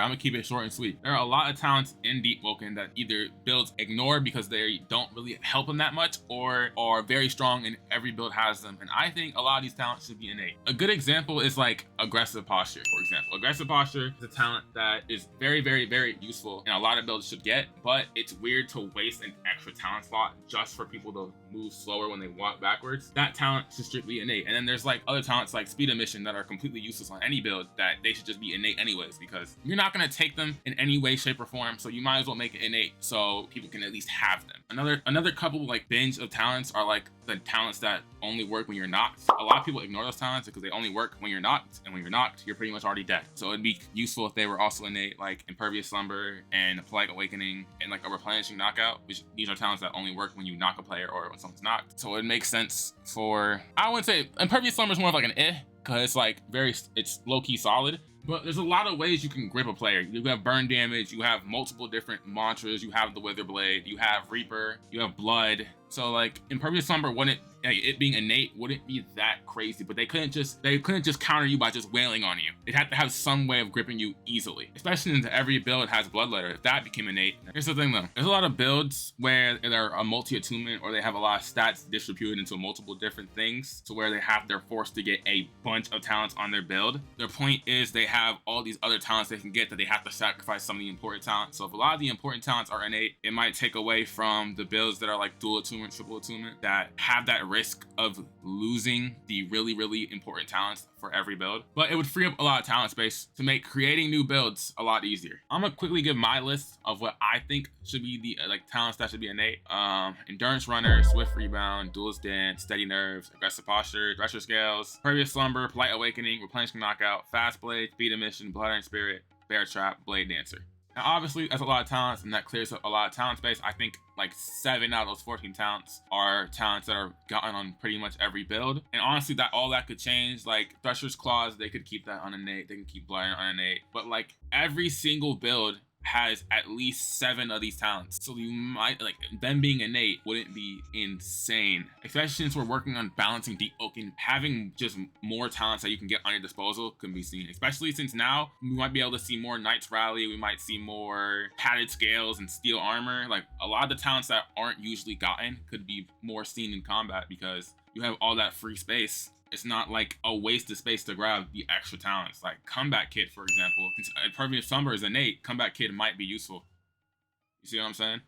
I'm gonna keep it short and sweet. There are a lot of talents in Deepwoken that either builds ignore because they don't really help them that much, or are very strong and every build has them. And I think a lot of these talents should be innate. A good example is like aggressive posture, for example. Aggressive posture is a talent that is very, very, very useful and a lot of builds should get, but it's weird to waste an extra talent slot just for people to move slower when they walk backwards. That talent should strictly innate. And then there's like other talents like speed emission that are completely useless on any build that they should just be innate anyways, because you're not going to take them in any way, shape, or form. So you might as well make it innate so people can at least have them. Another couple like binge of talents are like the talents that only work when you're knocked. A lot of people ignore those talents because they only work when you're knocked, and when you're knocked, you're pretty much already dead. So it'd be useful if they were also innate, like impervious slumber and polite awakening and like a replenishing knockout, which these are talents that only work when you knock a player or when someone's knocked. So it makes sense for, I wouldn't say impervious slumber is more of like an because it's like it's low-key solid. But there's a lot of ways you can grip a player. You have burn damage, you have multiple different mantras, you have the Wither Blade, you have Reaper, you have Blood. So like Impervious Slumber wouldn't, like, it being innate wouldn't be that crazy, but they couldn't just counter you by just wailing on you. They'd have to have some way of gripping you easily, especially since every build has Bloodletter. If that became innate, here's the thing though. There's a lot of builds where they're a multi-attunement or they have a lot of stats distributed into multiple different things, to where they're forced to get a bunch of talents on their build. Their point is they have all these other talents they can get that they have to sacrifice some of the important talents. So if a lot of the important talents are innate, it might take away from the builds that are like dual attunement, triple attunement, that have that risk of losing the really, really important talents for every build. But it would free up a lot of talent space to make creating new builds a lot easier. I'm gonna quickly give my list of what I think should be the talents that should be innate. Endurance Runner, Swift Rebound, Duelist Dance, Steady Nerves, Aggressive Posture, Thresher Scales, Previous Slumber, Polite Awakening, Replenishing Knockout, Fast Blade, Speed Emission, Blood Iron Spirit, Bear Trap, Blade Dancer. Now, obviously, that's a lot of talents, and that clears up a lot of talent space. I think like 7 out of those 14 talents are talents that are gotten on pretty much every build. And honestly, all that could change. Like Thresher's Claws, they could keep that on innate. They can keep Blind on innate. But like every single build has at least 7 of these talents. So you might, like, them being innate wouldn't be insane. Especially since we're working on balancing Deepwoken, having just more talents that you can get on your disposal can be seen. Especially since now we might be able to see more Knights Rally, we might see more padded scales and steel armor. Like a lot of the talents that aren't usually gotten could be more seen in combat because you have all that free space. It's not like a waste of space to grab the extra talents. Like Combat Kit, for example, since Impervious Slumber is innate, Combat Kit might be useful. You see what I'm saying?